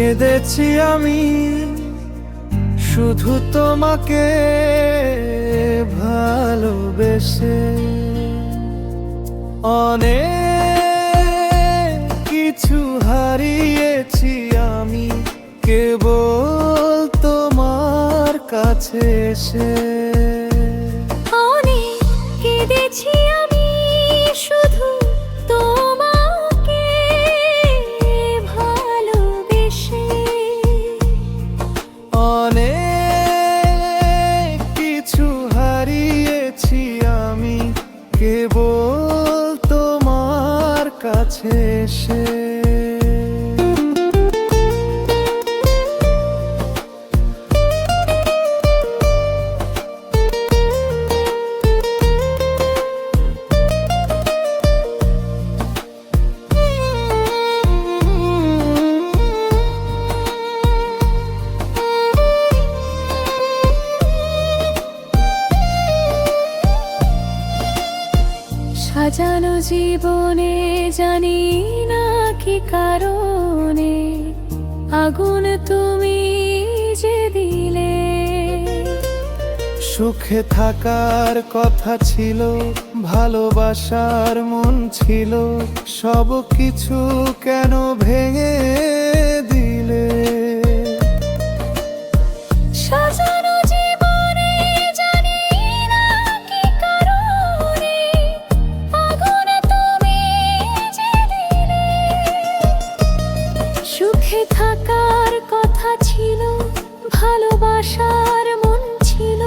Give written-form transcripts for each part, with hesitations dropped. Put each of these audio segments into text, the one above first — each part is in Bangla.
কেঁদেছি আমি শুধু তোমাকে ভালোবেসে। অনেক কিছু হারিয়েছি আমি কেবল তোমার কাছে এসে। অনেক কেঁদেছি আমি শুধু তোমাকে ভালোবেসে। অনেক কিছু হারিয়েছি আমি কেবল তোমার কাছে এসে। সাজানো জীবনে জানি না কি কারণে আগুন তুমি যে দিলে। সুখে থাকার কথা ছিল, ভালোবাসার মন ছিল, সব কিছু কেন ভেঙে দিলে? সাজানো জীবনে জানি না কি কারণে আগুন তুমি যে দিলে। সুখে থাকার কথা ছিল, ভালোবাসার মন ছিল,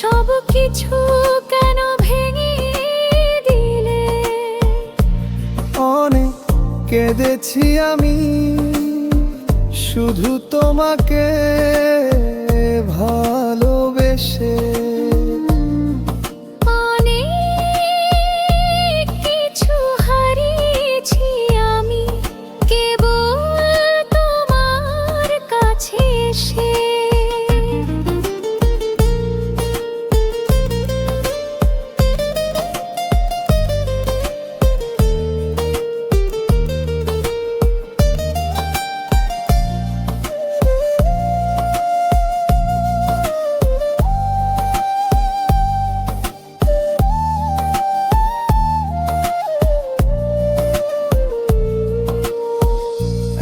সব কিছু কেন ভেঙে দিলে? অনেক কেঁদেছি আমি শুধু তোমাকে ভালোবেসে। অনেক কিছু হারিয়েছি আমি কেবল তোমার কাছে এসে।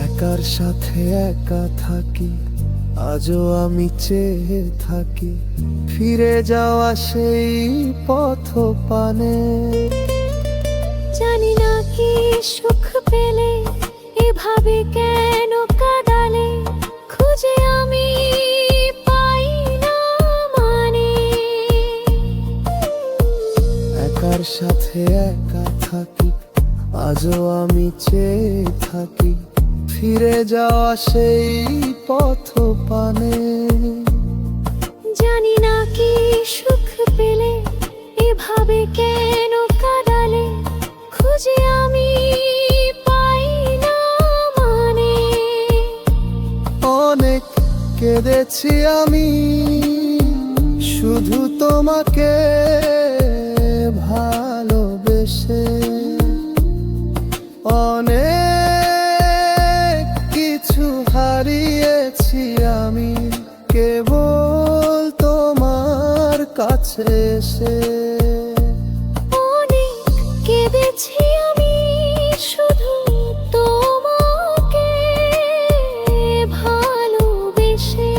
একার সাথে একা থাকি, আজও আমি চেয়ে থাকি ফিরে যাওয়া সেই পথ পানে। জানি না কি সুখ পেলে এভাবে কেন কাঁদালে, খুঁজে আমি পাই না মানে। একার সাথে একা থাকি, আজও আমি চেয়ে থাকি ফিরে যাওয়া সেই পথ পানে। জানি না কি সুখ পেলে এভাবে কেন কাঁদালে, খুঁজে আমি পাই না মানে। অনেক কেঁদেছি আমি শুধু তোমাকে ভালোবেসে। অনেক কিছু হারিয়েছি আমি কেবল তোমার কাছে এসে। অনেক কেঁদেছি আমি শুধু তোমাকে ভালোবেসে।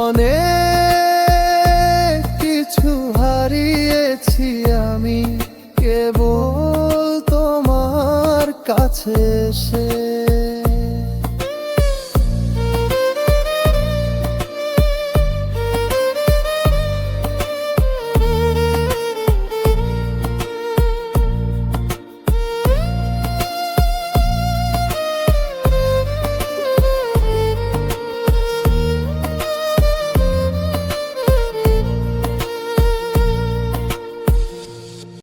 অনেক কিছু হারিয়েছি আমি কেবল তোমার কাছে এসে।